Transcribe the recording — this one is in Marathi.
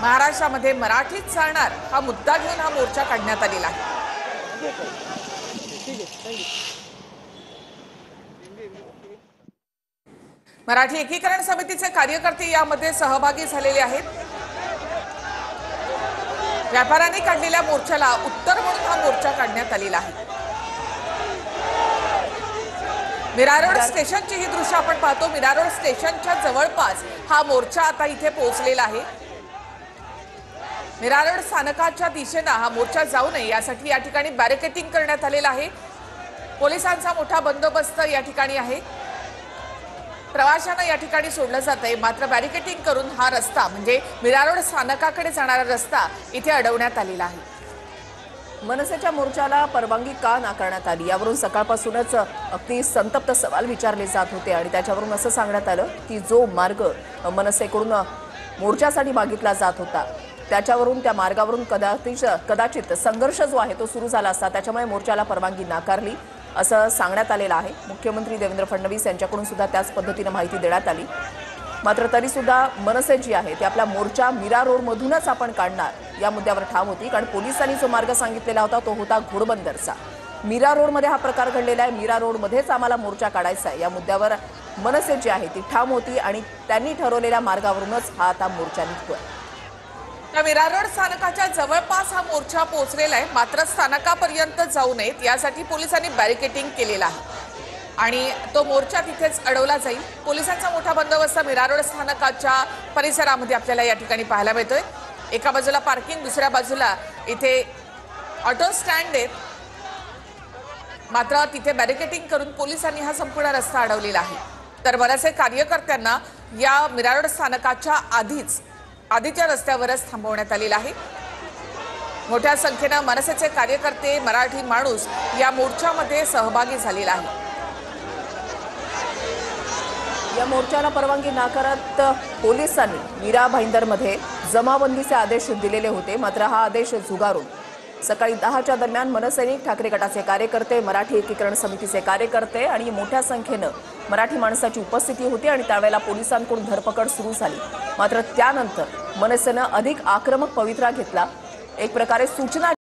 महाराष्ट्रामध्ये मराठीत चालणार हा मुद्दा घेऊन हा मोर्चा काढण्यात आलेला आहे। मराठी एकीकरण समितीचे कार्यकर्ते यामध्ये सहभागी झालेले आहेत। व्यापाऱ्यांनी काढलेल्या मोर्चाला उत्तर म्हणून हा मोर्चा काढण्यात आलेला आहे। मीरा रोड स्टेशनची ही दृश्य आपण पाहतो। मीरा रोड स्टेशनच्या जवळपास हा मोर्चा आता इथे पोहोचलेला आहे। मीरा रोड स्थानकाच्या दिशेने हा मोर्चा जाऊ नये यासाठी या ठिकाणी बॅरिकेडिंग करण्यात आलेला आहे। पोलिसांचा मोठा बंदोबस्त या ठिकाणी आहे। प्रवाशांना या ठिकाणी सोडलं जातंय, मात्र बॅरिकेडिंग करून हा रस्ता म्हणजे मीरा रोड स्थानकाकडे जाणारा रस्ता इथे अडवण्यात आलेला आहे। मनसेच्या मोर्चाला परवानगी का नाकारण्यात आली यावरून सकाळपासूनच अगदी संतप्त सवाल विचारले जात होते आणि त्याच्यावरून असं सांगण्यात आलं की जो मार्ग मनसेकडून मोर्चासाठी मागितला जात होता त्याच्यावरून त्या मार्गावरून कदाचित संघर्ष जो आहे तो सुरू झाला असता, त्याच्यामुळे मोर्चाला परवानगी नाकारली असं सांगण्यात आलेलं आहे। मुख्यमंत्री देवेंद्र फडणवीस यांच्याकडून सुद्धा त्याच पद्धतीने माहिती देण्यात आली। मात्र तरी सुद्धा मनसे जी आहे ती आपला मोर्चा मीरा रोड मधूनच आपण काढणार या मुद्द्यावर ठाम होती, कारण पोलिसांनी जो मार्ग सांगितलेला होता तो होता घोडबंदरचा। मीरा रोड मध्ये हा प्रकार घडलेला आहे, मीरा रोड मध्येच आम्हाला मोर्चा काढायचा आहे या मुद्द्यावर मनसे जी आहे ती ठाम होती आणि त्यांनी ठरवलेल्या मार्गावरूनच हा आता मोर्चा निघतोय। मीरा रोड स्थानकाच्या जवळपास हा मोर्चा पोहोचलेला आहे, मात्र स्थानकापर्यंत जाऊ नयेत यासाठी पोलिसांनी बॅरिकेडिंग केलेला आहे आणि तो मोर्चा तिथेच अडवला जाईल। पोलिसांचा मोठा बंदोबस्त मीरा रोड स्थानकाच्या परिसरामध्ये आपल्याला या ठिकाणी पाहायला मिळतोय। एका बाजूला पार्किंग, दुसऱ्या बाजूला इथे ऑटो स्टँड आहेत, मात्र तिथे बॅरिकेडिंग करून पोलिसांनी हा संपूर्ण रस्ता अडवलेला आहे। तर मनसे कार्यकर्त्यांना या मीरा रोड स्थानकाच्या आधीच्या रस्त्यावरच थांबवण्यात आलेला आहे। मोठ्या संख्येने मनसेचे कार्यकर्ते, मराठी माणूस या मोर्चामध्ये सहभागी झालेला आहे। या मोर्चाला परवानगी नाकारत पोलिसांनी मीरा भाईंदरमध्ये जमावबंदीचे आदेश दिलेले होते, मात्र हा आदेश झुगारून सकाळी 10च्या दरम्यान मनसैनिक, ठाकरे गटाचे कार्यकर्ते, मराठी एकीकरण समितीचे कार्यकर्ते आणि मोठ्या संख्येने मराठी माणसाची उपस्थिती होती आणि त्यावेळेला पोलिसांकडून धरपकड सुरू झाली। मात्र त्यानंतर मनसेने अधिक आक्रमक पवित्रा घेतला, एक प्रकारे सूचना